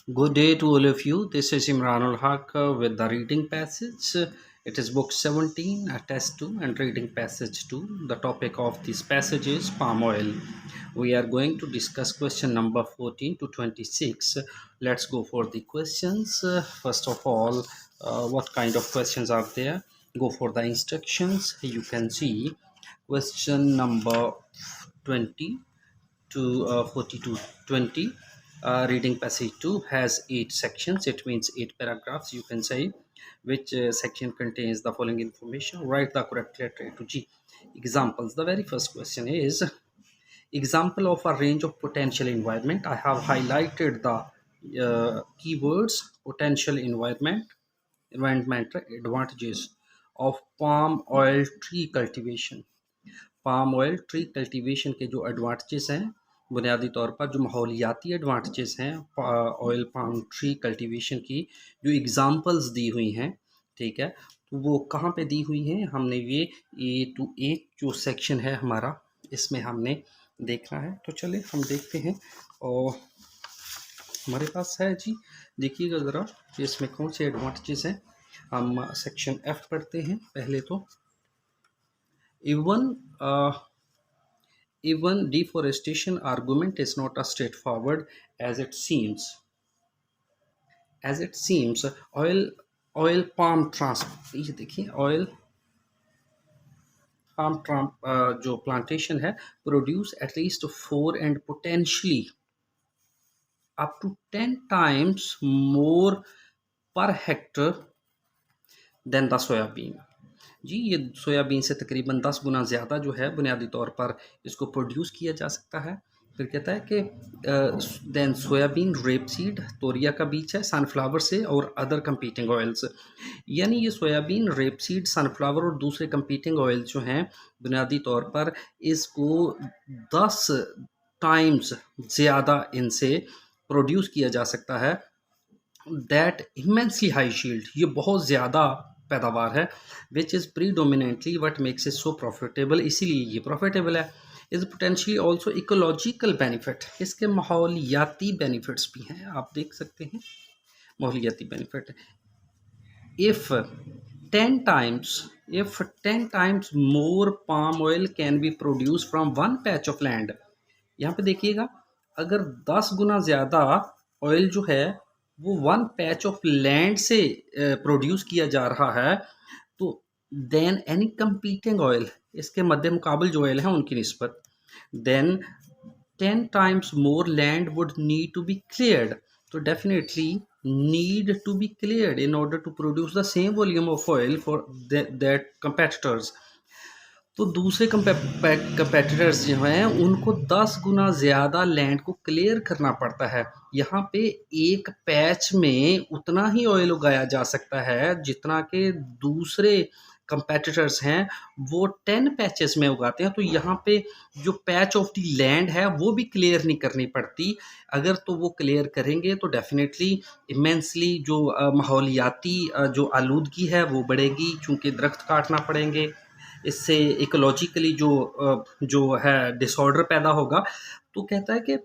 Good day to all of you. This is Imranul Haq with the reading passage. It is book 17, test 2, and reading passage 2. The topic of this passage is palm oil. We are going to discuss question number 14 to 26. Let's go for the questions. First of all, what kind of questions are there? Go for the instructions. You can see question number 20 to 40 to 20. Reading passage 2 has 8 sections. It means 8 paragraphs, you can say. Which section contains the following information? Write the correct letter to G. Examples. The very first question is example of a range of potential environment. I have highlighted the keywords potential environment advantages of palm oil tree cultivation. Palm oil tree cultivation के जो advantages हैं, बुनियादी तौर पर जो माहौलियाती advantages हैं oil palm tree cultivation की, जो एग्जांपल्स दी हुई हैं, ठीक है, तो वो कहाँ पे दी हुई हैं? हमने ये A to 8 जो सेक्शन है हमारा, इसमें हमने देखना है। तो चलिए हम देखते हैं। और हमारे पास है जी, देखिएगा ज़रा कि इसमें कौन से एडवांटेजेस हैं। हम सेक्शन F पढ़ते हैं पहले। तो even even deforestation argument is not as straightforward as it seems. Oil palm trans ये देखिए oil palm जो plantation है produce at least 4 and potentially up to 10 times more per hectare than the soybean. जी, ये soybean से तकरीबन 10 गुना ज़्यादा जो है बुनियादी तौर पर इसको प्रोड्यूस किया जा सकता है। फिर कहता है कि देन सोयाबीन, रेपसीड, तोरिया का बीज है, सनफ्लावर से और अदर कंपीटिंग ऑयल्स। यानी ये सोयाबीन, रेपसीड, सनफ्लावर और दूसरे कंपीटिंग ऑयल जो हैं बुनियादी तौर पर इसको 10 टाइम्स ज़्यादा इनसे प्रोड्यूस किया जा सकता है। दैट इमेंसली हाई शील्ड, ये बहुत ज़्यादा पैदावार है। Which is predominantly what makes it so profitable, इसीलिए ये प्रॉफिटेबल है। Is potentially also ecological benefit, इसके माहौलियाती बेनिफिट्स भी हैं, आप देख सकते हैं माहौलियाती benefit. If 10 times more palm oil can be produce from one patch of land. यहाँ पे देखिएगा, अगर 10 गुना ज़्यादा ऑयल जो है वो वन पैच ऑफ लैंड से प्रोड्यूस किया जा रहा है, तो देन एनी कंपीटिंग ऑयल, इसके मद्दे मुकाबल जो ऑयल है उनकी निस्बत, then 10 times more land would need to be cleared. So definitely need to be cleared in order to produce the same volume of oil for that competitors. तो दूसरे competitors जो हैं उनको 10 गुना ज़्यादा लैंड को क्लियर करना पड़ता है। यहाँ पे एक पैच में उतना ही ऑयल उगाया जा सकता है जितना कि दूसरे कंपेटिटर्स हैं वो 10 पैचेस में उगाते हैं। तो यहाँ पे जो पैच ऑफ द लैंड है वो भी क्लियर नहीं करनी पड़ती। अगर तो वो क्लियर करेंगे तो डेफिनेटली इमेंसली जो माहौलियाती जो आलूदगी है वो बढ़ेगी, चूँकि दरख्त काटना पड़ेंगे। इससे इकोलॉजिकली जो है डिसऑर्डर पैदा होगा। तो कहता है कि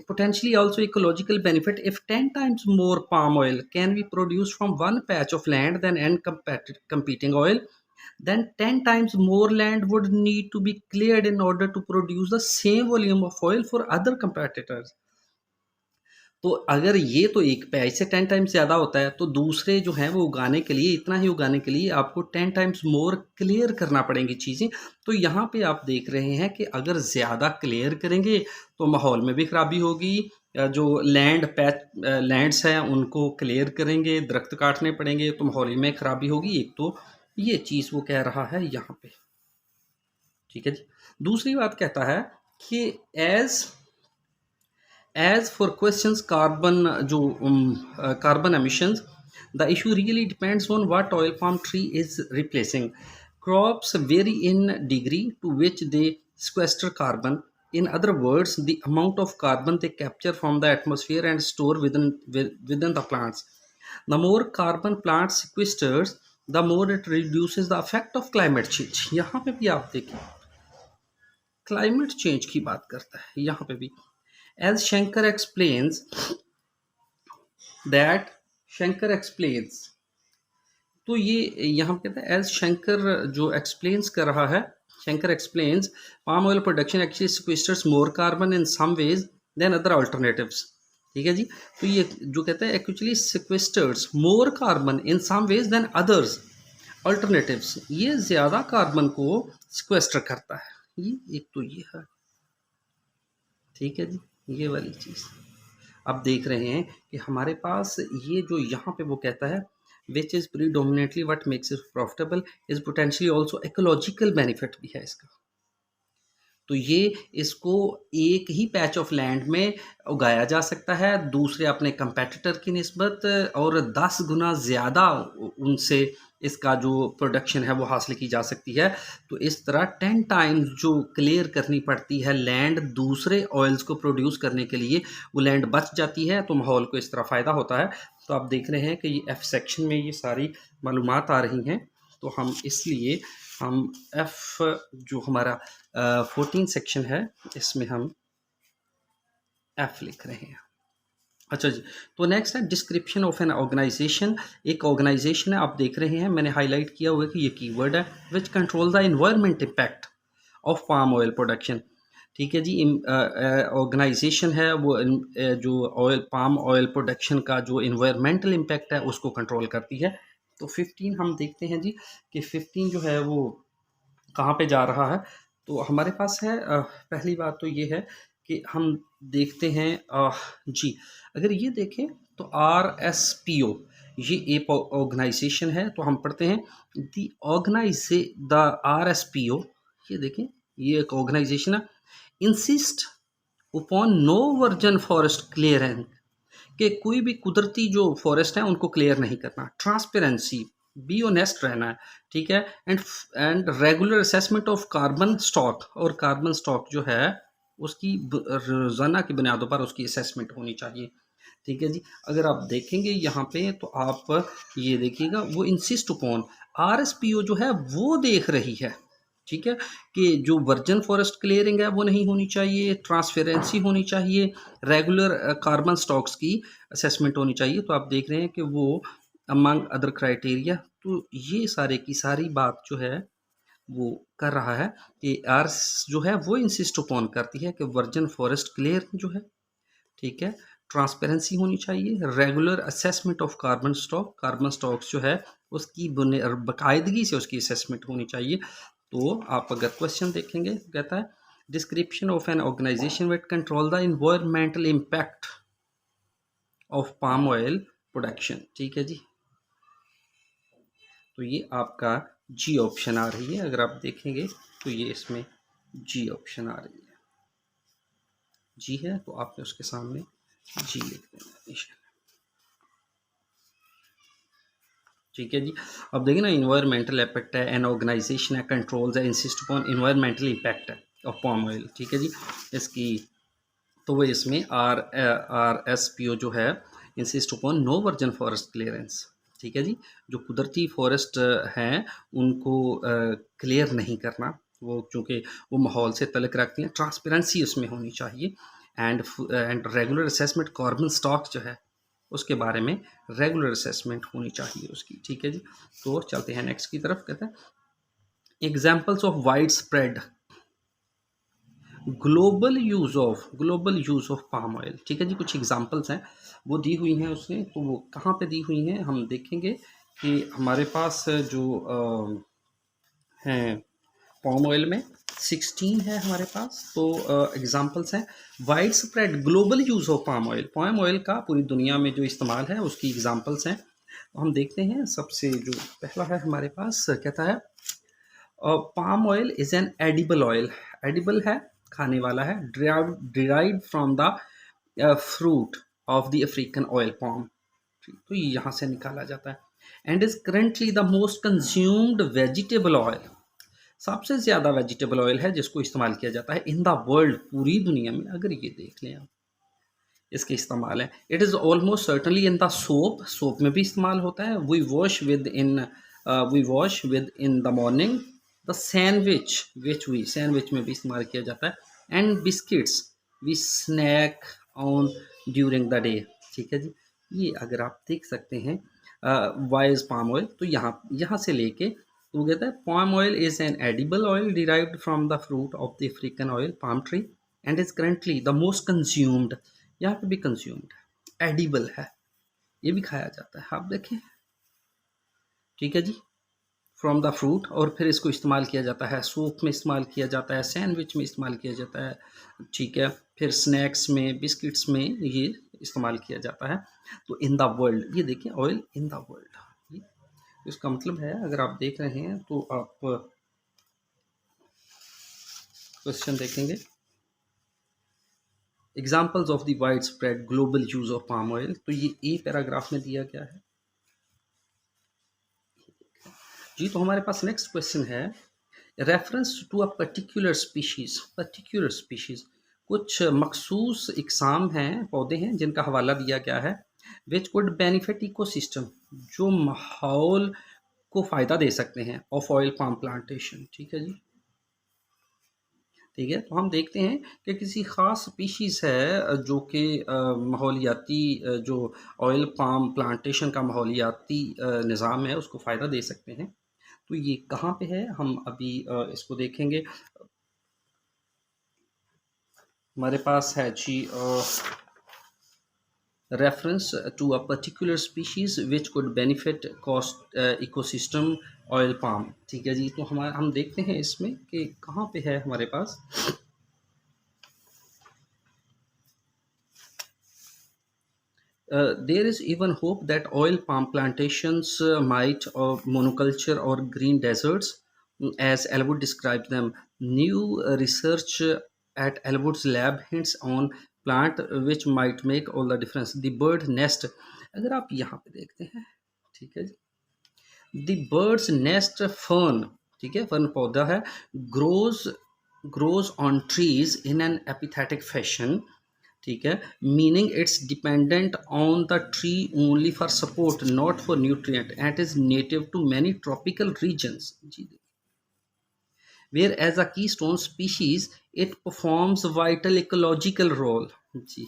potentially also ecological benefit if 10 times more palm oil can be produced from one patch of land than any competing oil, then 10 times more land would need to be cleared in order to produce the same volume of oil for other competitors. तो अगर ये तो एक patch से 10 times ज़्यादा होता है, तो दूसरे जो हैं वो उगाने के लिए, इतना ही उगाने के लिए आपको 10 टाइम्स मोर क्लियर करना पड़ेंगी चीज़ें। तो यहाँ पे आप देख रहे हैं कि अगर ज़्यादा क्लियर करेंगे तो माहौल में भी ख़राबी होगी। जो लैंड्स हैं उनको क्लियर करेंगे, दरख्त काटने पड़ेंगे तो माहौल में ख़राबी होगी। एक तो ये चीज़ वो कह रहा है यहाँ पे, ठीक है जी। दूसरी बात कहता है कि as for questions carbon emissions, the issue really depends on what oil palm tree is replacing. Crops vary in degree to which they sequester carbon. In other words, the amount of carbon they capture from the atmosphere and store within the plants. The more carbon plant sequesters, the more it reduces the effect of climate change. यहाँ पे भी आप देखें climate change की बात करता है यहाँ पे भी। As Shankar explains, that Shankar explains. तो ये यहाँ पे कहता है एज शंकर जो एक्सप्लेन्स कर रहा है, Shankar explains palm oil production actually sequesters more carbon in some ways than other alternatives. ठीक है जी। तो ये जो कहता है actually sequesters more carbon in some ways than others alternatives, ये ज़्यादा कार्बन को सिक्वेस्टर करता है। ये एक तो ये है, ठीक है जी, ये वाली चीज़। अब देख रहे हैं कि हमारे पास ये जो यहाँ पे वो कहता है which is predominantly what makes it profitable is potentially also ecological benefit भी है इसका। तो ये इसको एक ही पैच ऑफ लैंड में उगाया जा सकता है दूसरे अपने कंपेटिटर की निस्बत, और 10 गुना ज़्यादा उनसे इसका जो प्रोडक्शन है वो हासिल की जा सकती है। तो इस तरह 10 टाइम्स जो क्लियर करनी पड़ती है लैंड दूसरे ऑयल्स को प्रोड्यूस करने के लिए, वो लैंड बच जाती है। तो माहौल को इस तरह फ़ायदा होता है। तो आप देख रहे हैं कि ये एफ सेक्शन में ये सारी मालूमात आ रही हैं। तो हम इसलिए हम एफ जो हमारा 14 सेक्शन है इसमें हम एफ लिख रहे हैं। अच्छा जी। तो नेक्स्ट है डिस्क्रिप्शन ऑफ एन ऑर्गेनाइजेशन। एक ऑर्गेनाइजेशन है, आप देख रहे हैं मैंने हाईलाइट किया हुआ है कि ये कीवर्ड है विच control the environment impact of palm oil production. ठीक है जी। ऑर्गेनाइजेशन है वो जो ऑयल पाम ऑयल प्रोडक्शन का जो इन्वायरमेंटल इम्पैक्ट है उसको कंट्रोल करती है। तो 15 हम देखते हैं जी कि 15 जो है वो कहाँ पे जा रहा है। तो हमारे पास है पहली बात तो ये है कि हम देखते हैं जी, अगर ये देखें तो RSPO ये एक ऑर्गेनाइजेशन है। तो हम पढ़ते हैं द RSPO, ये देखें ये एक ऑर्गेनाइजेशन है, insist upon no virgin forest clearance, कि कोई भी कुदरती जो फॉरेस्ट है उनको क्लियर नहीं करना, ट्रांसपेरेंसी, बी ऑनेस्ट रहना है। ठीक है। And regular assessment of carbon stock, और कार्बन स्टॉक जो है उसकी रोजाना की बुनियादों पर उसकी असेसमेंट होनी चाहिए। ठीक है जी। अगर आप देखेंगे यहाँ पे तो आप ये देखिएगा वो इंसिस्ट अपॉन, RSPO जो है वो देख रही है, ठीक है, कि जो वर्जन फॉरेस्ट क्लियरिंग है वो नहीं होनी चाहिए, ट्रांसपेरेंसी होनी चाहिए, रेगुलर कार्बन स्टॉक्स की असेसमेंट होनी चाहिए। तो आप देख रहे हैं कि वो अमंग अदर क्राइटेरिया, तो ये सारे की सारी बात जो है वो कर रहा है कि आर्स जो है वो इंसिस्ट अपॉन करती है कि वर्जन फॉरेस्ट क्लियर जो है, ठीक है, ट्रांसपेरेंसी होनी चाहिए, regular assessment of carbon stock, carbon stocks जो है उसकी बाकायदगी से उसकी असेसमेंट होनी चाहिए। तो आप अगर क्वेश्चन देखेंगे कहता है description of an organisation which control the environmental impact of palm oil production. ठीक है जी। तो ये आपका जी ऑप्शन आ रही है, अगर आप देखेंगे तो ये इसमें जी ऑप्शन आ रही है, जी है तो आपने उसके सामने जी लिख देना। ठीक है जी। अब देखिए ना इन्वायरमेंटल इम्पैक्ट है, एन ऑर्गेनाइजेशन है कंट्रोल्स है इंसिस्ट अपॉन इन्वायरमेंटल इम्पैक्ट है ऑफ पाम ऑयल। ठीक है जी। इसकी तो वो इसमें RSPO जो है insist upon no virgin forest clearance. ठीक है जी। जो कुदरती फॉरेस्ट हैं उनको क्लियर नहीं करना, वो चूँकि वो माहौल से तल्लुक़ रखती हैं, ट्रांसपेरेंसी उसमें होनी चाहिए, and regular assessment carbon stock जो है उसके बारे में रेगुलर असेसमेंट होनी चाहिए उसकी। ठीक है जी। तो चलते हैं नेक्स्ट की तरफ। कहते हैं examples of wide spread global use of palm oil. ठीक है जी। कुछ एग्जांपल्स हैं वो दी हुई हैं उसने, तो वो कहाँ पे दी हुई हैं हम देखेंगे कि हमारे पास जो हैं पाम ऑयल में 16 है हमारे पास। तो एग्जांपल्स हैं wide spread global use of palm oil का पूरी दुनिया में जो इस्तेमाल है उसकी एग्जांपल्स हैं। हम देखते हैं सबसे जो पहला है हमारे पास कहता है palm oil is an edible oil, edible है खाने वाला है, derived from the fruit of the African oil palm. तो ये यहाँ से निकाला जाता है। And is currently the most consumed vegetable oil, सबसे ज़्यादा वेजिटेबल ऑयल है जिसको इस्तेमाल किया जाता है इन द वर्ल्ड, पूरी दुनिया में। अगर ये देख लें आप इसके इस्तेमाल है, it is almost certainly in the soap, soap में भी इस्तेमाल होता है। We wash with in the morning, the sandwich which we sandwich में भी इस्तेमाल किया जाता है, and biscuits we snack on during the day. ठीक है जी। ये अगर आप देख सकते हैं वाई इज़ पाम ऑयल, तो यहाँ यहाँ से लेके तो वो कहता है palm oil is an edible oil derived from the fruit of the African oil palm tree and is currently the most consumed. यहाँ पे भी कंज्यूम्ड है, एडिबल है, ये भी खाया जाता है, आप देखें। ठीक है जी, फ्रॉम द फ्रूट, और फिर इसको इस्तेमाल किया जाता है, सूप में इस्तेमाल किया जाता है, सैंडविच में इस्तेमाल किया जाता है, ठीक है, फिर स्नैक्स में, बिस्किट्स में ये इस्तेमाल किया जाता है। तो इन द वर्ल्ड, ये देखिए ऑयल इन द वर्ल्ड, इसका मतलब है अगर आप देख रहे हैं तो आप क्वेश्चन देखेंगे, examples of the wide spread global use of palm oil, तो ये ए पैराग्राफ में दिया गया है जी। तो हमारे पास नेक्स्ट क्वेश्चन है, reference to a particular species, कुछ मखसूस इकसाम हैं, पौधे हैं जिनका हवाला दिया गया है, विच कुड बेनिफिट इकोसिस्टम, जो माहौल को फ़ायदा दे सकते हैं, ऑफ ऑयल पाम प्लांटेशन। ठीक है जी, ठीक है। तो हम देखते हैं कि किसी ख़ास स्पीशीज़ है जो कि माहौलियाती जो ऑयल पाम प्लांटेशन का माहौलियाती निज़ाम है उसको फ़ायदा दे सकते हैं। तो ये कहाँ पे है, हम अभी इसको देखेंगे। हमारे पास है जी reference to a particular species which could benefit cost ecosystem oil palm. ठीक है जी, तो हम देखते हैं इसमें कि कहाँ पे है हमारे पास। There is even hope that oil palm plantations might or monoculture or green deserts, as Elwood described them. New research at Elwood's lab hints on plant which might make all the difference. The bird nest, अगर आप यहाँ पे देखते हैं, ठीक है जी, the bird's nest fern, ठीक है, फर्न पौधा है, grows on trees in an epiphytic fashion, ठीक है, meaning it's dependent on the tree only for support not for nutrient and is native to many tropical regions जी। Where as a keystone species it performs vital ecological role जी।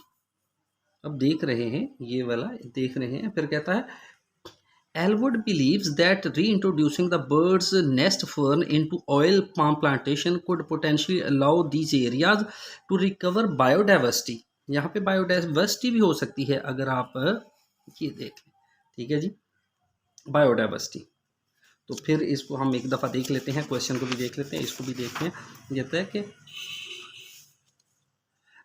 अब देख रहे हैं ये वाला, देख रहे हैं, फिर कहता है Elwood believes that reintroducing the bird's nest fern into oil palm plantation could potentially allow these areas to recover biodiversity. यहाँ पे बायोडाइवर्सिटी भी हो सकती है अगर आप ये देख लें, ठीक है जी, बायोडाइवर्सिटी। तो फिर इसको हम एक दफ़ा देख लेते हैं, क्वेश्चन को भी देख लेते हैं, इसको भी देखते हैं। कहता है कि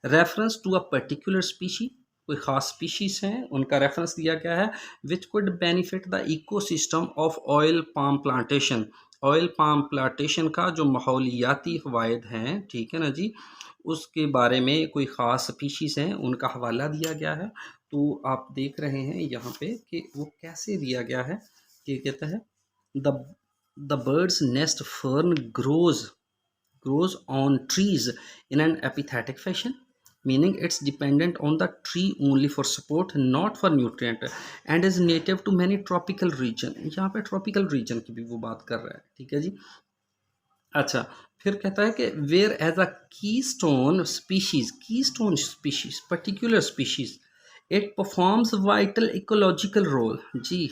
reference to a particular species, कोई ख़ास स्पीशीज़ हैं उनका रेफरेंस दिया गया है, which could benefit the ecosystem of oil palm plantation. Oil palm plantation का जो माहौलियाती फ़वाइद हैं, ठीक है ना जी, उसके बारे में कोई ख़ास स्पीशीज़ हैं उनका हवाला दिया गया है। तो आप देख रहे हैं यहाँ पे कि वो कैसे दिया गया है, कि कहता है the the birds nest fern grows on trees in an epiphytic fashion, meaning it's dependent on the tree only for support, not for nutrient, and is native to many tropical region। यहाँ पे tropical region की भी वो बात कर रहा है, ठीक है जी। अच्छा, फिर कहता है कि where as a keystone species particular species it performs vital ecological role जी।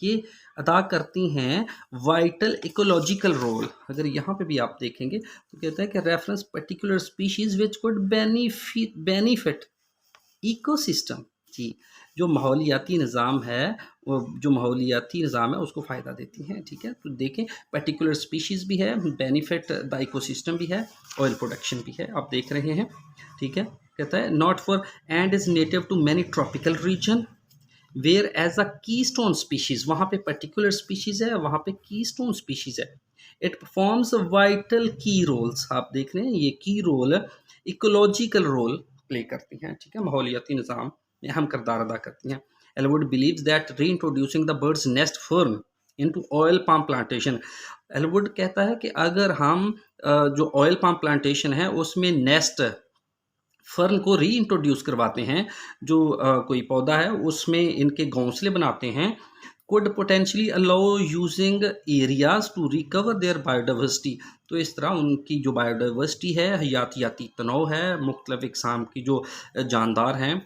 ये अदा करती हैं वाइटल इकोलॉजिकल रोल। अगर यहाँ पे भी आप देखेंगे तो कहता है कि reference particular species which could benefit ecosystem जी, जो माहौलियाती निज़ाम है, जो माहौलियाती निज़ाम है उसको फ़ायदा देती हैं। ठीक है, तो देखें पर्टिकुलर स्पीशीज़ भी है, बेनिफिट द इकोसिस्टम भी है, ऑयल प्रोडक्शन भी है, आप देख रहे हैं। ठीक है, कहता है not for and is native to many tropical region where as a keystone species, वहाँ पे पर्टिकुलर स्पीशीज़ है, वहाँ पे की स्टोन स्पीशीज़ है। इट परफॉर्म्स वाइटल की रोल्स, आप देख रहे हैं ये की रोल इकोलॉजिकल रोल प्ले करती हैं। ठीक है, माहौलियाती निज़ाम में अहम किरदार अदा करती हैं। Elwood believes that reintroducing the birds nest fern into oil palm plantation. Elwood कहता है कि अगर हम जो ऑयल पाम प्लांटेशन है उसमें नेस्ट फर्न को री इंट्रोड्यूस करवाते हैं, जो कोई पौधा है उसमें इनके घोंसले बनाते हैं, could potentially allow using areas to recover their biodiversity। तो इस तरह उनकी जो बायोडाइवर्सिटी है, हयातियाती तनोव है, मुख्तलिफ इकसाम की जो जानदार हैं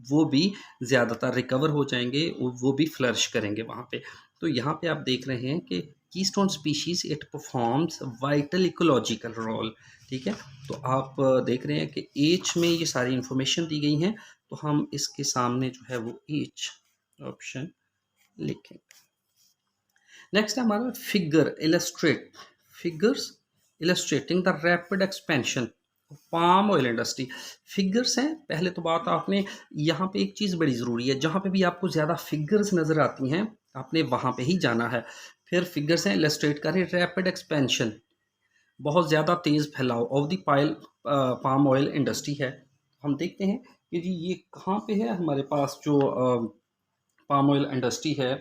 वो भी ज़्यादातर रिकवर हो जाएंगे, वो भी फ्लरिश करेंगे वहाँ पे। तो यहाँ पे आप देख रहे हैं कि keystone species it performs vital ecological role. ठीक है, तो आप देख रहे हैं कि एच में ये सारी इंफॉर्मेशन दी गई हैं, तो हम इसके सामने जो है वो एच ऑप्शन लिखेंगे। नेक्स्ट है हमारा figure illustrate, figures illustrating the rapid expansion palm oil industry. Figures हैं, पहले तो बात आपने यहाँ पे एक चीज़ बड़ी ज़रूरी है, जहाँ पे भी आपको ज़्यादा फिगर्स नज़र आती हैं आपने वहाँ पे ही जाना है। फिर फिगर्स हैं इलस्ट्रेट करें रैपिड एक्सपेंशन, बहुत ज़्यादा तेज़ फैलाव of the pile palm oil industry है। हम देखते हैं कि जी ये कहाँ पे है हमारे पास जो पाम ऑयल इंडस्ट्री है।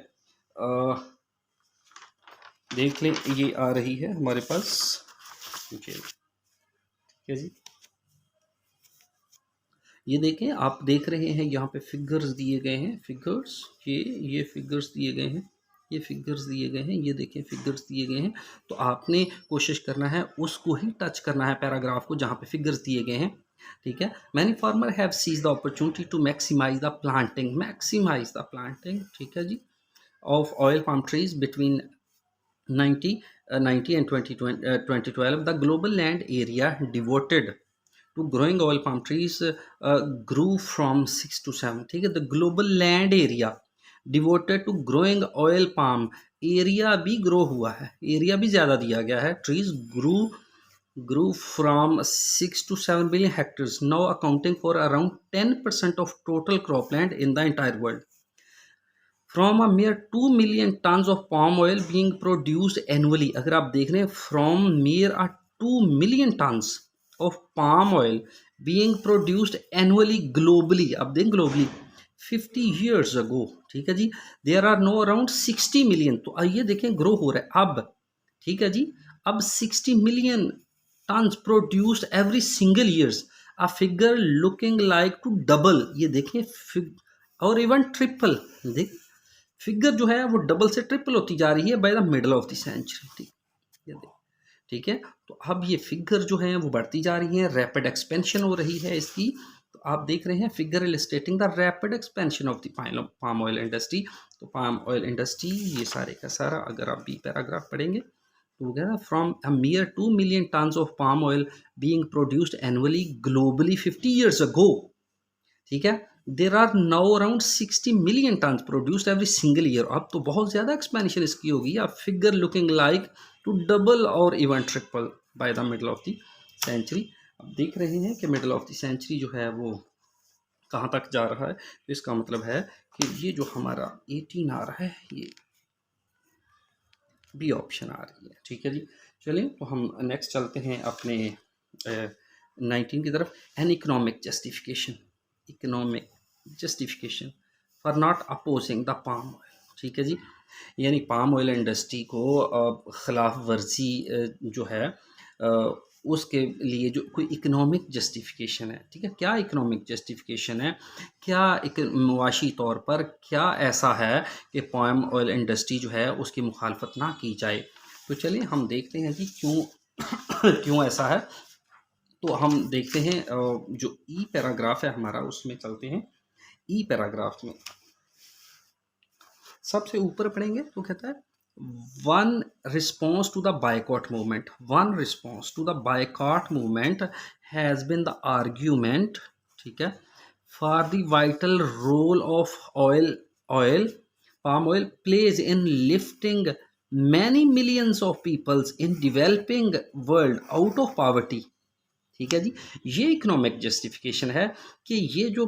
देख लें, ये आ रही है हमारे पास, जी ठीक है जी। ये देखें, आप देख रहे हैं यहाँ पे फिगर्स दिए गए हैं, फिगर्स ये फिगर्स दिए गए हैं, ये फिगर्स दिए गए हैं, ये देखें फिगर्स दिए गए हैं। तो आपने कोशिश करना है उसको ही टच करना है पैराग्राफ को जहाँ पे फिगर्स दिए गए हैं। ठीक है, many farmer have seize the opportunity to maximise the planting, ठीक है जी, of oil palm trees between 90 and 2012, the global land area devoted to growing oil palm trees grew from 6 to 7। ठीक है, the global land area devoted to growing oil palm, area भी grow हुआ है, area भी ज़्यादा दिया गया है। Trees grew from 6 to 7 billion hectares, now accounting for around 10% of total cropland in the entire world, from a mayor 2 million tons of palm oil being produced annually। अगर आप देख रहे हैं from mayor 2 million tons of palm oil being produced annually globally, अब देख globally 50 years ago, ठीक है जी, there are no around 60 million। तो आइए देखें ग्रो हो रहा है अब, ठीक है जी, अब 60 million tons produced every single years, a figure looking like to double। ये देखें और इवन ट्रिपल, देख फिगर जो है वो डबल से ट्रिपल होती जा रही है by the middle of the century. ठीक है, तो अब ये फिगर जो है वो बढ़ती जा रही है, रैपिड एक्सपेंशन हो रही है इसकी। तो आप देख रहे हैं figure illustrating the rapid expansion of the palm oil industry. तो पाम ऑयल इंडस्ट्री ये सारे का सारा अगर आप बी पैराग्राफ पढ़ेंगे तो वो कहना from a mere 2 million tons of palm oil being produced annually globally 50 years ago। ठीक है, there are now around 60 million tons produced every single year. अब तो बहुत ज़्यादा एक्सपेंशन इसकी होगी। अब figure looking like to double और even triple by the middle of the century. अब देख रहे हैं कि मिडल ऑफ द सेंचुरी जो है वो कहाँ तक जा रहा है। तो इसका मतलब है कि ये जो हमारा 18 आ रहा है ये बी ऑप्शन आ रही है। ठीक है जी, चलिए तो हम नेक्स्ट चलते हैं अपने 19 की तरफ। An economic justification for not opposing the palm oil. ठीक है जी, यानी पाम ऑयल इंडस्ट्री को ख़िलाफ़ वर्जी जो है उसके लिए जो कोई इकोनॉमिक जस्टिफिकेशन है। ठीक है, क्या इकोनॉमिक जस्टिफिकेशन है, क्या एक मुआशी तौर पर क्या ऐसा है कि पाम ऑयल इंडस्ट्री जो है उसकी मुखालफत ना की जाए। तो चलिए हम देखते हैं जी क्यों क्यों ऐसा है। तो हम देखते हैं जो ई पैराग्राफ है हमारा उसमें चलते हैं। ई पैराग्राफ में सबसे ऊपर पढ़ेंगे तो कहता है one response to the boycott movement has been the argument, ठीक है, for the vital role of palm oil plays in lifting many millions of peoples in developing world out of poverty. ठीक है जी, ये इकोनॉमिक जस्टिफिकेशन है कि ये जो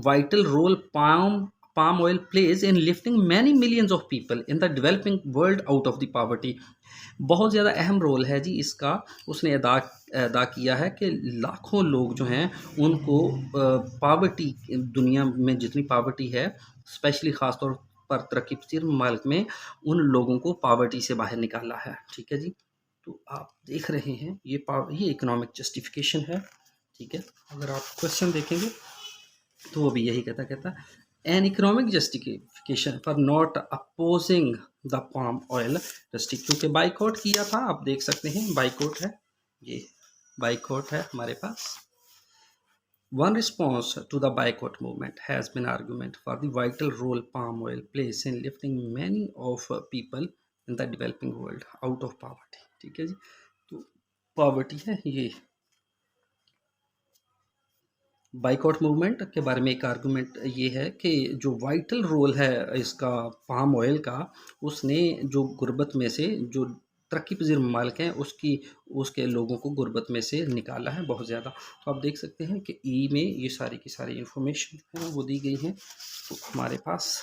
vital role palm oil plays in lifting many millions of people in the developing world out of the poverty, बहुत ज़्यादा अहम रोल है जी इसका, उसने अदा किया है कि लाखों लोग जो हैं उनको पॉवर्टी, दुनिया में जितनी पॉवर्टी है स्पेशली ख़ास तौर पर तरक्की पसीर ममालिक में, उन लोगों को पॉवर्टी से बाहर निकाला है। ठीक है जी, तो आप देख रहे हैं ये इकोनॉमिक जस्टिफिकेशन है। ठीक है, अगर आप क्वेश्चन देखेंगे तो वो भी यही कहता an economic justification for not opposing the palm oil industry, क्योंकि बाइकआउट किया था। आप देख सकते हैं बाइकआउट है, ये बाइकआउट है हमारे पास, One response to the boycott movement has been argument for the vital role palm oil plays in lifting many of people in the developing world out of poverty. ठीक है जी, तो पॉवर्टी है ये। बाइकॉट मूवमेंट के बारे में एक आर्गुमेंट ये है कि जो वाइटल रोल है इसका पाम ऑयल का, उसने जो गुर्बत में से जो तरक्की पजीर ममालिक हैं उसके लोगों को गुर्बत में से निकाला है बहुत ज़्यादा। तो आप देख सकते हैं कि ई में ये सारी की सारी इंफॉर्मेशन है वो दी गई हैं। तो हमारे पास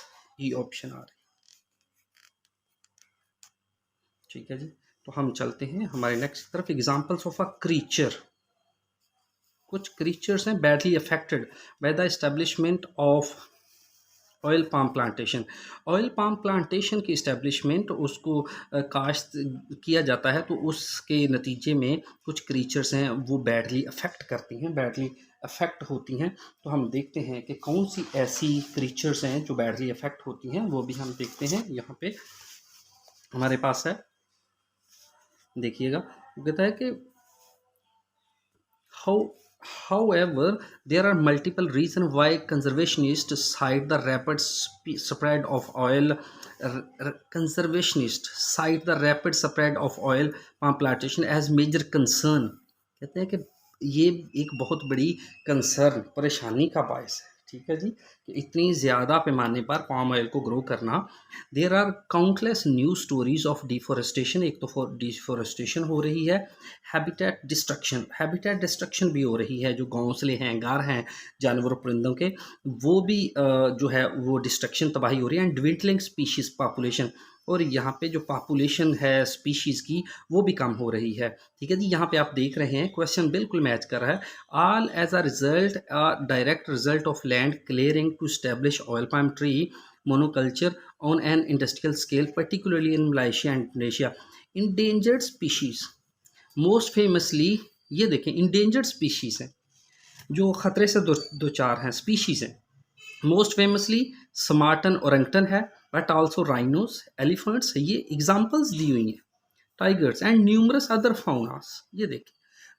ई ऑप्शन आ रही है। ठीक है जी, तो हम चलते हैं हमारे नेक्स्ट तरफ। Examples of a creature. कुछ क्रीचर्स हैं badly affected by the establishment of oil palm plantation. Oil palm plantation की इस्टेब्लिशमेंट उसको काश्त किया जाता है, तो उसके नतीजे में कुछ क्रीचर्स हैं वो बैडली अफेक्ट करती हैं, बैडली अफेक्ट होती हैं। तो हम देखते हैं कि कौन सी ऐसी क्रीचर्स हैं जो बैडली अफेक्ट होती हैं, वो भी हम देखते हैं। यहाँ पे हमारे पास है, देखिएगा, वो कहता है कि How, however, there are multiple reasons why conservationists cite the rapid spread of oil. Conservationists cite the rapid spread of oil palm plantation as major concern. कहते हैं कि ये एक बहुत बड़ी कंसर्न, परेशानी का बायस है। ठीक है जी, कि इतनी ज़्यादा पैमाने पर पाम ऑयल को ग्रो करना। There are countless new stories of deforestation. एक तो डिफॉरेस्टेशन हो रही है, हैबिटेट डिस्ट्रक्शन भी हो रही है। जो घोंसले हैं, घर हैं जानवरों परिंदों के, वो भी जो है वो डिस्ट्रक्शन, तबाही हो रही है। एंड ड्विंटलिंग स्पीशीज़ पॉपुलेशन, और यहाँ पे जो पॉपुलेशन है स्पीशीज़ की वो भी कम हो रही है। ठीक है जी, यहाँ पे आप देख रहे हैं क्वेश्चन बिल्कुल मैच कर रहा है। All as a result, direct result of land clearing to establish oil palm tree monoculture on an industrial scale, particularly in Malaysia and Indonesia. Endangered species most famously, ये देखें इंडेंजर्ड स्पीशीज़ हैं जो ख़तरे से दो चार हैं, स्पीशीज़ हैं। मोस्ट फेमसली स्मार्टन ओरंगटन है, बट आल्सो राइनोस, एलिफेंट्स, ये एग्जांपल्स दी हुई हैं। टाइगर्स एंड न्यूमरस अदर फाउनास, ये देखिए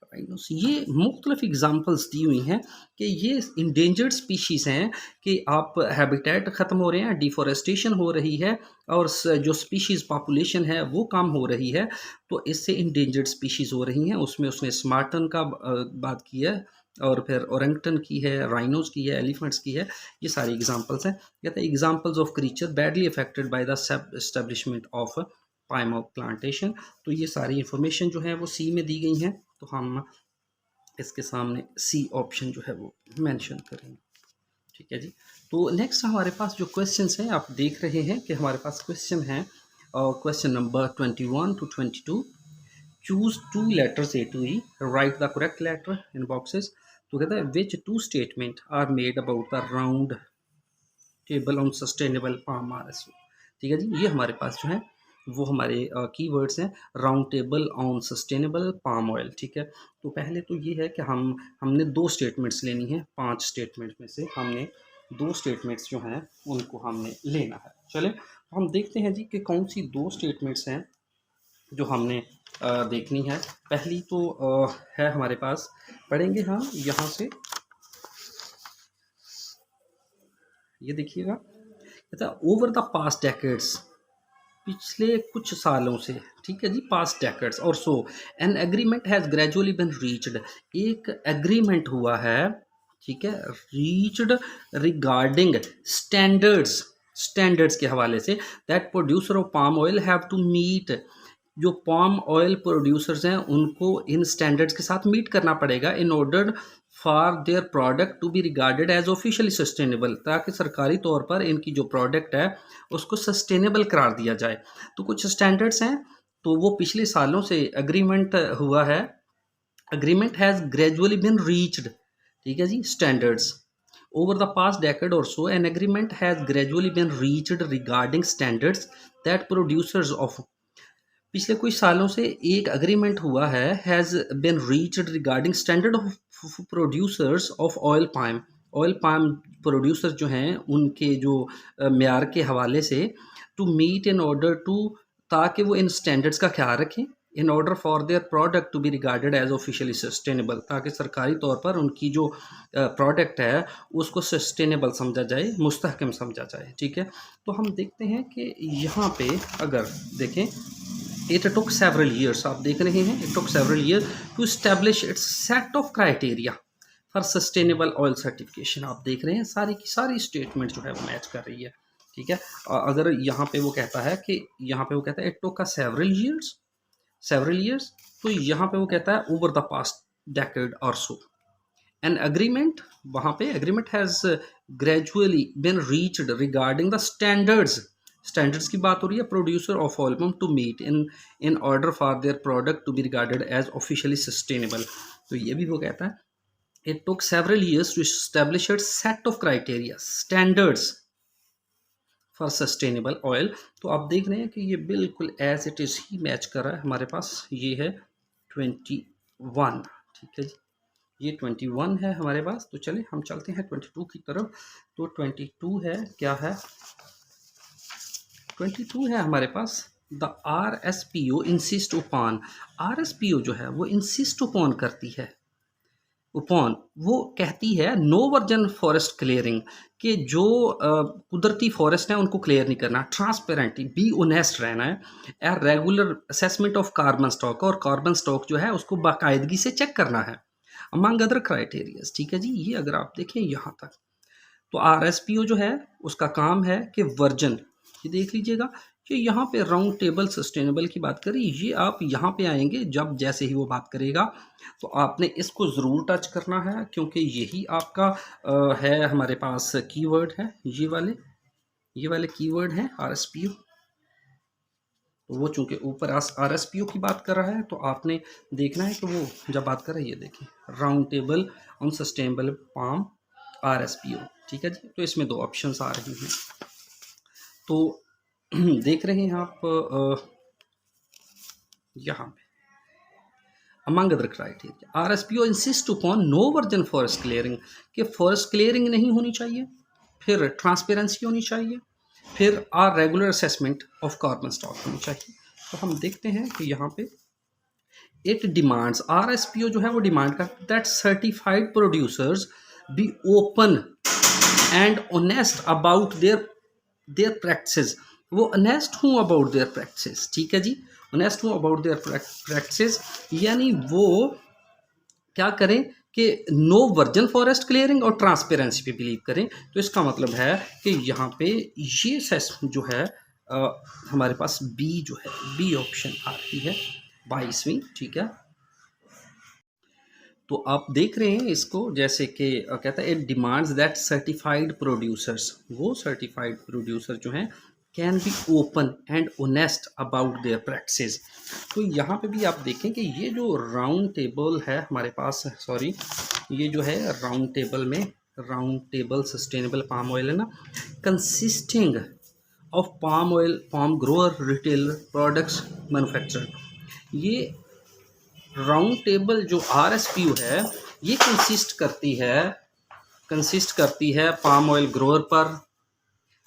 राइनोस, ये मुख्तलिफ एग्जांपल्स दी हुई हैं कि ये इंडेंजर्ड स्पीशीज़ हैं, कि आप हैबिटेट ख़त्म हो रहे हैं, डिफॉरेस्टेशन हो रही है, और जो स्पीशीज़ पॉपुलेशन है वो कम हो रही है, तो इससे इंडेंजर्ड स्पीशीज़ हो रही हैं। उसमें उसने स्मार्टन का बात की है, और फिर ओरंगटन की है, राइनोज की है, एलिफेंट्स की है, ये सारी एग्जांपल्स हैं। कहते हैं examples of creature badly affected by the establishment of palm plantation. तो ये सारी इंफॉर्मेशन जो है वो सी में दी गई हैं, तो हम इसके सामने सी ऑप्शन जो है वो मेंशन करेंगे। ठीक है जी, तो नेक्स्ट हमारे पास जो क्वेश्चंस हैं, आप देख रहे हैं कि हमारे पास क्वेश्चन है, question number 21 to 22। Choose two letters A to E, write the correct letter in boxes. तो कहता है which two statement are made about the round table on sustainable palm RSO. ठीक है जी, ये हमारे पास जो है वो हमारे कीवर्ड्स हैं, round table on sustainable palm oil. ठीक है, तो पहले तो ये है कि हमने दो स्टेटमेंट्स लेनी है, 5 स्टेटमेंट में से हमने 2 स्टेटमेंट्स जो हैं उनको हमने लेना है। चले, तो हम देखते हैं जी कि कौन सी 2 स्टेटमेंट्स हैं जो हमने देखनी है। पहली तो है हमारे पास, पढ़ेंगे हम यहाँ से, ये देखिएगा, कहता है ओवर द पास्ट डेकेड्स, पिछले कुछ सालों से, ठीक है जी, पास्ट डेकेड्स और so an agreement has gradually been reached, एक एग्रीमेंट हुआ है, ठीक है, रीच्ड रिगार्डिंग स्टैंडर्ड्स, स्टैंडर्ड्स के हवाले से, that producer of palm oil have to meet, जो पाम ऑयल प्रोड्यूसर्स हैं उनको इन स्टैंडर्ड्स के साथ मीट करना पड़ेगा, in order for their product to be regarded as officially sustainable, ताकि सरकारी तौर पर इनकी जो प्रोडक्ट है उसको सस्टेनेबल करार दिया जाए। तो कुछ स्टैंडर्ड्स हैं, तो वो पिछले सालों से एग्रीमेंट हुआ है, agreement has gradually been reached, ठीक है जी, standards over the past decade और so an agreement has gradually been reached regarding standards that producers of, पिछले कुछ सालों से एक अग्रीमेंट हुआ है, has been reached regarding standard of producers of oil palm producer जो हैं उनके जो म्यार के हवाले से, to meet in order to, ताकि वो इन स्टैंडर्ड्स का ख्याल रखें, इन order for their product to be regarded as officially sustainable, ताकि सरकारी तौर पर उनकी जो प्रोडक्ट है उसको सस्टेनेबल समझा जाए, मुस्तहकम समझा जाए। ठीक है, तो हम देखते हैं कि यहाँ पे अगर देखें, इट टुक सेवरल ईयर्स, आप देख रहे हैं, it took several year to establish its set of criteria for sustainable oil certification. आप देख रहे हैं सारी की सारी स्टेटमेंट जो है वो मैच कर रही है। ठीक है, अगर यहाँ पे वो कहता है कि यहाँ पे वो कहता है इट टुक सेवरल ईयर्स, तो यहाँ पे वो कहता है ओवर द पास्ट डेकेड और सो एन एग्रीमेंट, वहाँ पे agreement has gradually been reached regarding the standards की बात हो रही है प्रोड्यूसर ऑफ ऑयल पम्प to meet in order for their product to be regarded as officially sustainable. तो ये भी वो कहता है it took several years to establish its set of criteria standards for sustainable oil. तो आप देख रहे हैं कि ये बिल्कुल एज इट इज़ ही मैच कर रहा है। हमारे पास ये है 21, ठीक है जी, ये 21 है हमारे पास। तो चलिए हम चलते हैं 22 की तरफ। तो 22 है, क्या है, 22 है हमारे पास the RSPO insist upon, RSPO जो है वो इंसिस्ट upon करती है, उपॉन, वो कहती है नो वर्जन फॉरेस्ट क्लियरिंग, कि जो कुदरती फॉरेस्ट है उनको क्लियर नहीं करना, ट्रांसपेरेंटली बी ऑनेस्ट रहना है, a regular assessment of carbon stock, और कार्बन स्टॉक जो है उसको बाकायदगी से चेक करना है, अमंग अदर क्राइटेरियाज। ठीक है जी, ये अगर आप देखें यहाँ तक, तो RSPO जो है उसका काम है कि वर्जन, ये देख लीजिएगा कि यहाँ पे राउंड टेबल सस्टेनेबल की बात करी, ये आप यहाँ पे आएंगे जब जैसे ही वो बात करेगा तो आपने इसको ज़रूर टच करना है, क्योंकि यही आपका है हमारे पास कीवर्ड है, ये वाले कीवर्ड हैं RSPO। तो वो चूंकि ऊपर RSPO की बात कर रहा है तो आपने देखना है कि वो जब बात कर रहा है, ये देखिए round table on sustainable palm RSPO। ठीक है जी, तो इसमें 2 ऑप्शंस आ रही हैं। तो देख रहे हैं आप यहाँ पे among other criteria RSPO insist upon no virgin forest clearing, कि फॉरेस्ट क्लियरिंग नहीं होनी चाहिए, फिर ट्रांसपेरेंसी होनी चाहिए, फिर regular assessment of carbon stock होनी चाहिए। तो हम देखते हैं कि यहाँ पे इट डिमांड्स, RSPO जो है वो डिमांड करता है that certified producers be open and honest about their practices, वो ऑनेस्ट हूँ अबाउट देयर प्रैक्टिसेस। ठीक है जी, ऑनेस्ट हूँ अबाउट देयर प्रैक्टिसेस, यानी वो क्या करें कि नो वर्जन फॉरेस्ट क्लियरिंग और ट्रांसपेरेंसी पे बिलीव करें। तो इसका मतलब है कि यहाँ पे ये सेस जो है हमारे पास बी जो है, बी ऑप्शन आ रही है 22वीं। ठीक है, तो आप देख रहे हैं इसको, जैसे कि कहता है it demands that certified producers, वो सर्टिफाइड प्रोड्यूसर जो हैं can be open and honest about their practices. तो यहाँ पे भी आप देखें कि ये जो राउंड टेबल है हमारे पास, सॉरी, ये जो है राउंड टेबल में, round table sustainable palm oil है ना, consisting of palm oil, palm grower, retailer, products manufacturer, ये राउंड टेबल जो RSPO है ये कंसिस्ट करती है पाम ऑयल ग्रोअर पर,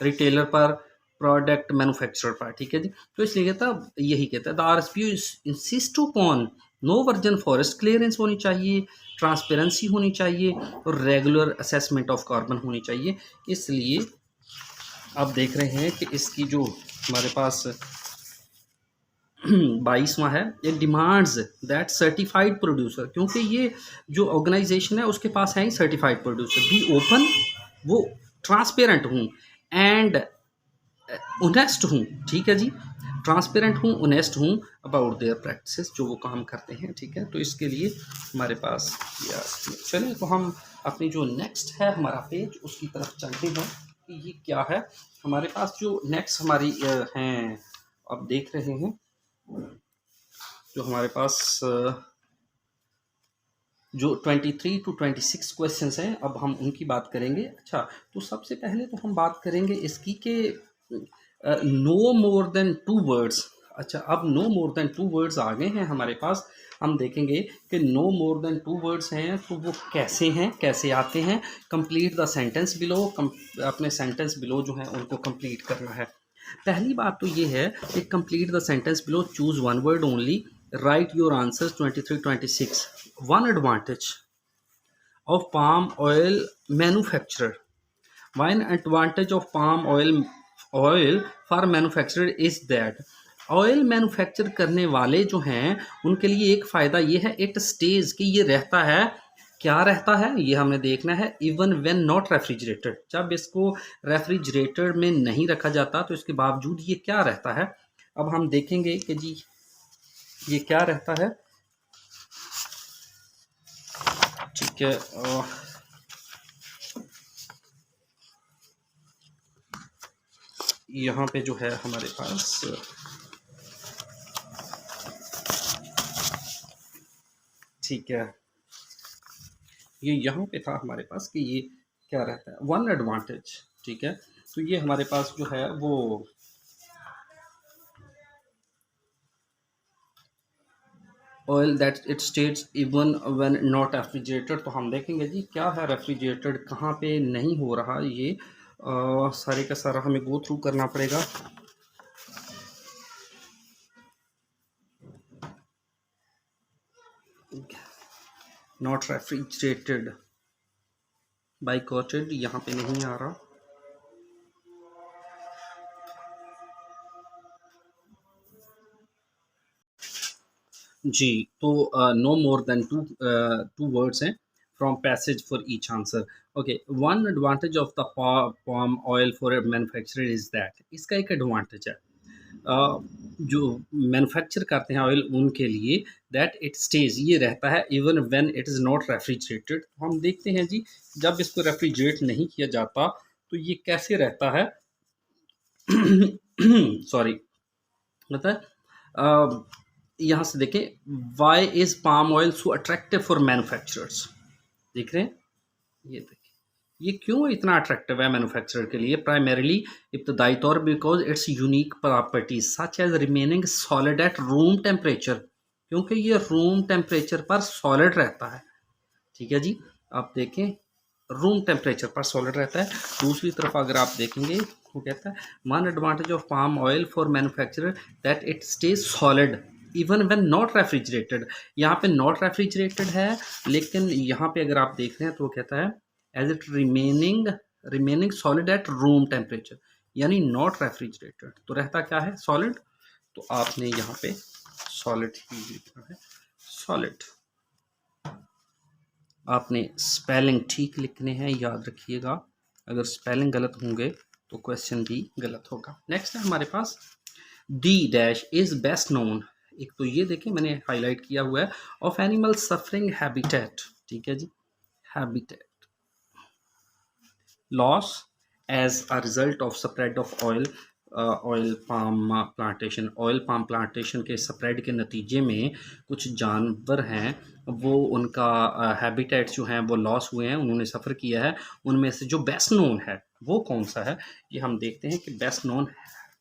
रिटेलर पर, प्रोडक्ट मैन्युफैक्चरर पर। ठीक है जी, तो इसलिए कहता, यही कहता है the RSPO insist upon no virgin forest clearance होनी चाहिए, ट्रांसपेरेंसी होनी चाहिए और रेगुलर असेसमेंट ऑफ कार्बन होनी चाहिए। इसलिए आप देख रहे हैं कि इसकी जो हमारे पास 22वां है, ये डिमांड्स दैट सर्टिफाइड प्रोड्यूसर, क्योंकि ये जो ऑर्गेनाइजेशन है उसके पास है ही सर्टिफाइड प्रोड्यूसर, बी ओपन, वो ट्रांसपेरेंट हूँ एंड ऑनेस्ट हूँ। ठीक है जी, ट्रांसपेरेंट हूँ, ऑनेस्ट हूँ अबाउट देयर प्रैक्टिसेस, जो वो काम करते हैं। ठीक है, तो इसके लिए हमारे पास चलिए, तो हम अपनी जो नेक्स्ट है हमारा पेज उसकी तरफ चलते हैं कि ये क्या है। हमारे पास जो नेक्स्ट हमारी हैं, आप देख रहे हैं जो हमारे पास जो 23 to 26 क्वेश्चंस हैं, अब हम उनकी बात करेंगे। अच्छा, तो सबसे पहले तो हम बात करेंगे इसकी कि नो मोर देन 2 वर्ड्स। अच्छा, अब नो मोर देन 2 वर्ड्स आ गए हैं हमारे पास। हम देखेंगे कि नो मोर देन 2 वर्ड्स हैं तो वो कैसे हैं, कैसे आते हैं। कंप्लीट द सेंटेंस बिलो, अपने सेंटेंस बिलो जो है उनको कंप्लीट करना है। पहली बात तो ये है कि complete the sentence below, choose 1 word only Write your answers 23, 26. One advantage of palm oil manufacturer. One advantage of palm oil for manufacturer is that oil manufacture करने वाले जो हैं उनके लिए एक फ़ायदा ये है, इट स्टेज कि ये रहता है, क्या रहता है ये हमें देखना है, इवन व्हेन नॉट रेफ्रिजरेटेड, जब इसको रेफ्रिजरेटर में नहीं रखा जाता तो इसके बावजूद ये क्या रहता है। अब हम देखेंगे कि जी ये क्या रहता है। ठीक है, यहाँ पे जो है हमारे पास ठीक है, ये यहाँ पे था हमारे पास कि ये क्या रहता है, वन एडवांटेज। ठीक है, तो ये हमारे पास जो है वो oil that it states even when not refrigerated. तो हम देखेंगे जी क्या है रेफ्रिजरेटेड, कहाँ पे नहीं हो रहा ये, सारे का सारा हमें गो थ्रू करना पड़ेगा। नॉट रेफ्रिजरेटेड बाइकॉटेड यहाँ पे नहीं आ रहा। जी, तो no more than two words हैं from passage for each answer. Okay, one advantage of the palm oil for manufacturer is that, इसका एक एडवांटेज है जो मैन्युफैक्चर करते हैं ऑयल उनके लिए, दैट इट स्टेज ये रहता है even when it is not refrigerated. तो हम देखते हैं जी जब इसको रेफ्रिजरेट नहीं किया जाता तो ये कैसे रहता है। सॉरी, मतलब यहाँ से देखें, why is palm oil so attractive for manufacturers, देख रहे हैं ये देखिए ये क्यों इतना अट्रैक्टिव है मैन्युफैक्चरर के लिए। प्राइमरीली इब्तदाई तौर because its unique properties such as remaining solid at room temperature, क्योंकि ये रूम टेम्परेचर पर सॉलिड रहता है। ठीक है जी, आप देखें रूम टेम्परेचर पर सॉलिड रहता है। दूसरी तरफ अगर आप देखेंगे वो कहता है one advantage of palm oil for manufacturer that it stage solid even when not refrigerated. यहाँ पे नॉट रेफ्रिजरेटेड है, लेकिन यहाँ पे अगर आप देख रहे हैं तो वो कहता है as it remaining solid at room temperature, यानी नॉट रेफ्रिजरेटेड, तो रहता क्या है सॉलिड। तो आपने यहाँ पे सॉलिड ही लिखना है, सॉलिड। आपने स्पेलिंग ठीक लिखने हैं, याद रखिएगा, अगर स्पेलिंग गलत होंगे तो क्वेश्चन भी गलत होगा। नेक्स्ट है हमारे पास D dash is best known, एक तो ये देखें मैंने हाईलाइट किया हुआ है, ऑफ एनिमल सफरिंग हैबिटेट। ठीक है जी, habitat loss as a result of spread of oil palm plantation के स्प्रेड के नतीजे में कुछ जानवर हैं वो उनका हैबिटेट जो हैं वो लॉस हुए हैं, उन्होंने सफ़र किया है। उनमें से जो बेस्ट नोन है वो कौन सा है, ये हम देखते हैं कि बेस्ट नोन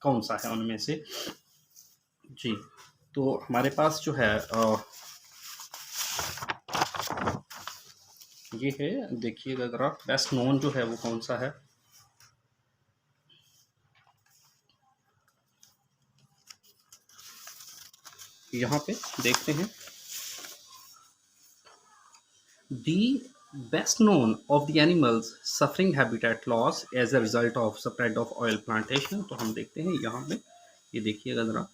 कौन सा है उनमें से। जी, तो हमारे पास जो है ये है, देखिएगा ज़रा बेस्ट नोन जो है वो कौन सा है। यहाँ पे देखते हैं the best known of the animals suffering habitat loss as a result of spread of oil plantation। तो हम देखते हैं यहाँ पे, ये देखिएगा ज़रा।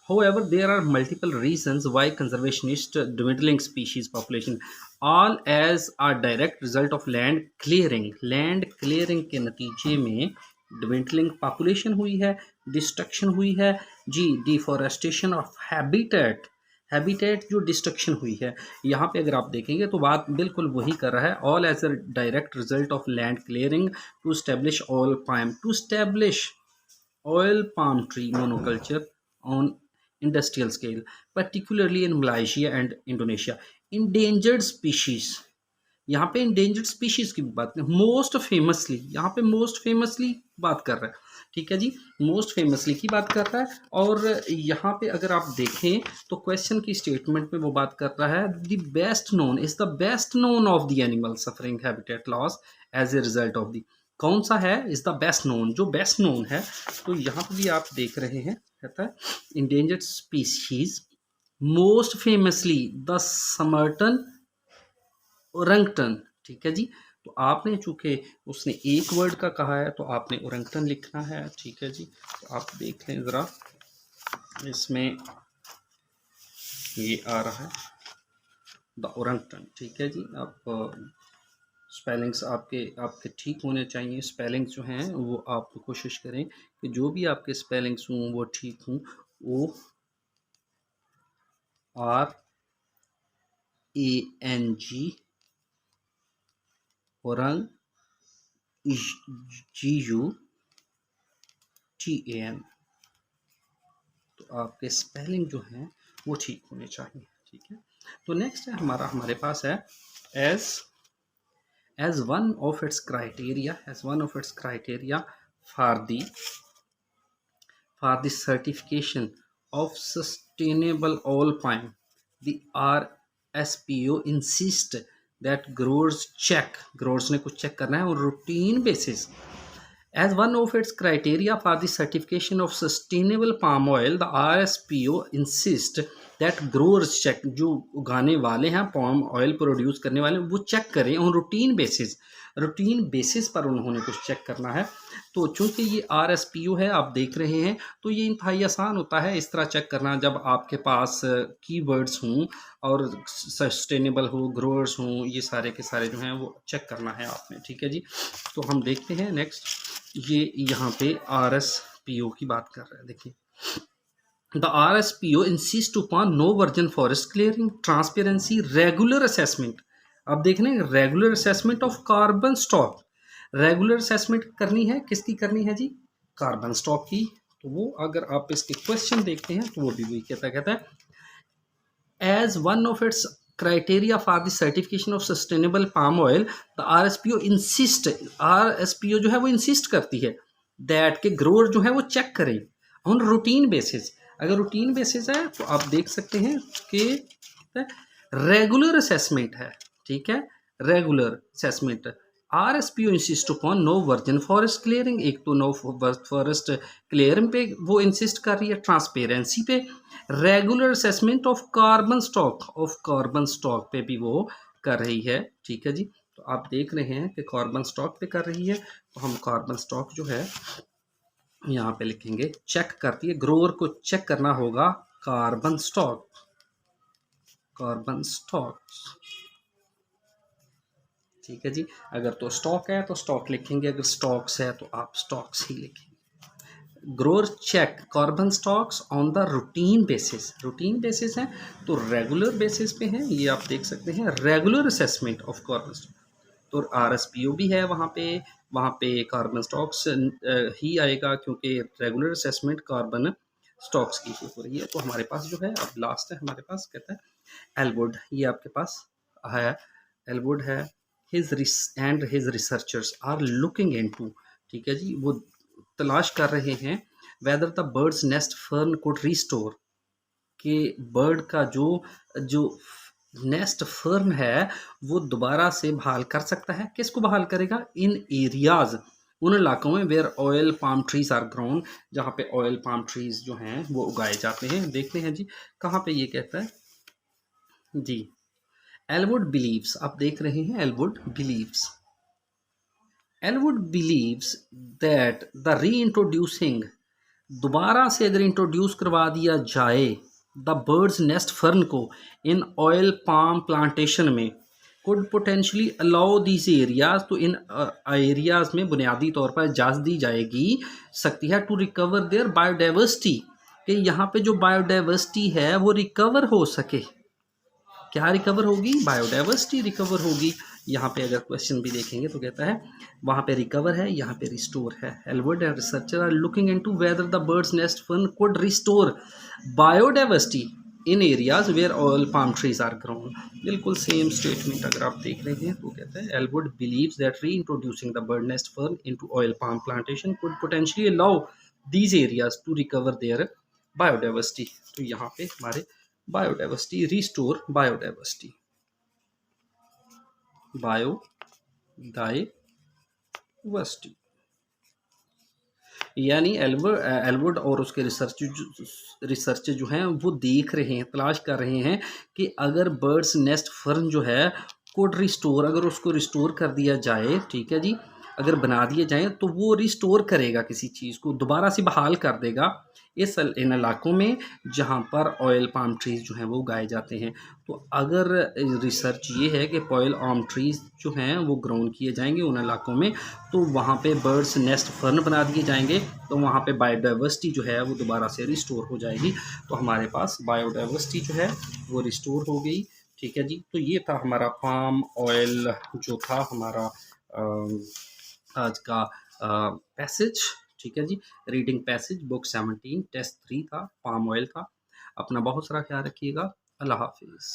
However, there are multiple reasons why conservationists dwindling species population, all as a direct result of land clearing। Land clearing के नतीजे में dwindling population हुई है, destruction हुई है जी, deforestation of habitat, हैबिटेट जो डिस्ट्रक्शन हुई है। यहाँ पे अगर आप देखेंगे तो बात बिल्कुल वही कर रहा है, all as a direct result of land clearing to establish oil palm tree monoculture on industrial scale, particularly in Malaysia and Indonesia। Endangered species, यहाँ पे इंडेंजर्ड स्पीशीज की बात करें, मोस्ट फेमसली यहाँ पे मोस्ट फेमसली बात कर रहा है। ठीक है जी, मोस्ट फेमसली की बात कर रहा है। और यहाँ पे अगर आप देखें तो क्वेश्चन की स्टेटमेंट में वो बात कर रहा है the best known is the best known of the animal suffering habitat loss as a result of the, कौन सा है इज द बेस्ट नोन, जो बेस्ट नोन है। तो यहाँ पे भी आप देख रहे हैं कहता है endangered species most famously the Sumatran orangutan. ठीक है जी। तो आपने चूंकि उसने एक वर्ड का कहा है तो आपने ओरंगटन लिखना है। ठीक है जी। तो आप देख लें ज़रा, इसमें ये आ रहा है द ओरंगटन। ठीक है जी। आप स्पेलिंग्स आपके आपके ठीक होने चाहिए। स्पेलिंग्स जो हैं वो आप कोशिश करें कि जो भी आपके स्पेलिंग्स हों वो ठीक हों। ORANG Orang GUTAN। तो आपके स्पेलिंग जो हैं वो ठीक होने चाहिए। ठीक है। तो नेक्स्ट है हमारे पास है as one of its criteria for the certification of sustainable oil palm, the RSPO insist that growers ने कुछ चेक करना है और routine basis. As one of its criteria for the certification of sustainable palm oil, the RSPO insists that growers check, जो उगाने वाले हैं palm oil produce करने वाले हैं, वो चेक करें ऑन रूटीन बेसिस पर उन्होंने कुछ चेक करना है। तो चूंकि ये RSPO है, आप देख रहे हैं, तो ये इंतहाई आसान होता है इस तरह चेक करना जब आपके पास कीवर्ड्स हों और सस्टेनेबल हो, ग्रोअर्स हों, ये सारे के सारे जो हैं वो चेक करना है आपने। ठीक है जी। तो हम देखते हैं नेक्स्ट, ये यहाँ पे RSPO की बात कर रहे हैं। देखिए, the RSPO insist upon no virgin forest clearing, transparency, regular assessment. अब देख रहे हैं regular assessment of carbon stock. Regular assessment करनी है, किसकी करनी है जी? कार्बन स्टॉक की। तो वो अगर आप इसके क्वेश्चन देखते हैं तो वो भी वही कहता है as one of its criteria for the certification of sustainable palm oil, the RSPO जो है वो इंसिस्ट करती है दैट के ग्रोअर जो है वो चेक करें ऑन रूटीन बेसिस। अगर रूटीन बेसिस है तो आप देख सकते हैं कि रेगुलर असेसमेंट है। ठीक है, regular assessment. RSPO insist upon no virgin forest clearing, एक तो नो फॉरेस्ट क्लियरिंग पे वो इंसिस्ट कर रही है, ट्रांसपेरेंसी पे, regular assessment of carbon stock पे भी वो कर रही है। ठीक है जी। तो आप देख रहे हैं कि कार्बन स्टॉक पे कर रही है, तो हम कार्बन स्टॉक जो है यहाँ पे लिखेंगे, चेक करती है, ग्रोअर को चेक करना होगा कार्बन स्टॉक। ठीक है जी। अगर तो स्टॉक है तो स्टॉक लिखेंगे, अगर स्टॉक्स है तो आप स्टॉक्स ही लिखेंगे। Grower check carbon stocks on the routine basis है, तो रेगुलर बेसिस पे है, ये आप देख सकते हैं regular assessment of carbon stock. तो RSPO भी है वहाँ पे कार्बन स्टॉक्स ही आएगा क्योंकि रेगुलर असेसमेंट कार्बन स्टॉक्स की हो रही है। तो हमारे पास जो है अब लास्ट है, हमारे पास कहता है एलवुड, ये आपके पास है, एलवुड है, his researchers are looking into. ठीक है जी। वो तलाश कर रहे हैं whether the birds nest fern could restore, कि बर्ड का जो नेस्ट फर्न है वो दोबारा से बहाल कर सकता है। किसको बहाल करेगा? इन एरियाज, उन इलाकों में where oil palm trees are grown, जहाँ पे ऑयल पाम ट्रीज जो हैं वो उगाए जाते हैं। देखते हैं जी कहाँ पे ये कहता है जी। एलवुड बिलीव्स, आप देख रहे हैं एलवुड बिलीव्स दैट द री इंट्रोड्यूसिंग, दोबारा से अगर इंट्रोड्यूस करवा दिया जाए द बर्ड्स नेस्ट फर्न को इन ऑयल पाम प्लांटेशन में, could potentially allow this areas, तो इन एरियाज में बुनियादी तौर पर इजाज़त दी जाएगी सकती है टू रिकवर देयर बायोडाइवर्सिटी, कि यहाँ पे जो बायोडाइवर्सिटी है वो रिकवर हो सके। क्या रिकवर होगी? बायोडाइवर्सिटी रिकवर होगी। यहाँ पे अगर क्वेश्चन भी देखेंगे तो कहता है वहाँ पे रिकवर है, यहाँ पे रिस्टोर है। Elwood and researcher are looking into whether the birds nest fern could restore biodiversity in areas where oil palm trees are grown. बिल्कुल सेम स्टेटमेंट अगर आप देख रहे हैं तो कहता है Elwood believes that reintroducing the bird nest fern into oil palm plantation could potentially allow these areas to recover their biodiversity. तो यहाँ पे हमारे बायोडाइवर्सिटी, रिस्टोर बायोडाइवर्सिटी, बायोडाइवर्सिटी। यानी एल्वुड और उसके रिसर्च जो हैं वो देख रहे हैं, तलाश कर रहे हैं कि अगर बर्ड्स नेस्ट फर्न जो है कोड रिस्टोर, अगर उसको रिस्टोर कर दिया जाए, ठीक है जी, अगर बना दिए जाएँ तो वो रिस्टोर करेगा, किसी चीज़ को दोबारा से बहाल कर देगा इन इलाकों में जहाँ पर ऑयल पाम ट्रीज़ जो हैं वो उगाए जाते हैं। तो अगर रिसर्च ये है कि ऑयल आर्म ट्रीज़ जो हैं वो ग्रोन किए जाएंगे उन इलाकों में, तो वहाँ पे बर्ड्स नेस्ट फर्न बना दिए जाएंगे, तो वहाँ पे बायोडाइवर्सिटी जो है वो दोबारा से रिस्टोर हो जाएगी। तो हमारे पास बायोडाइवर्सिटी जो है वो रिस्टोर हो गई। ठीक है जी, तो ये था हमारा पाम ऑयल जो था हमारा आज का पैसेज। ठीक है जी, रीडिंग पैसेज बुक 17 टेस्ट 3 था, पाम ऑयल था। अपना बहुत सारा ख्याल रखिएगा। अल्लाह हाफिज़।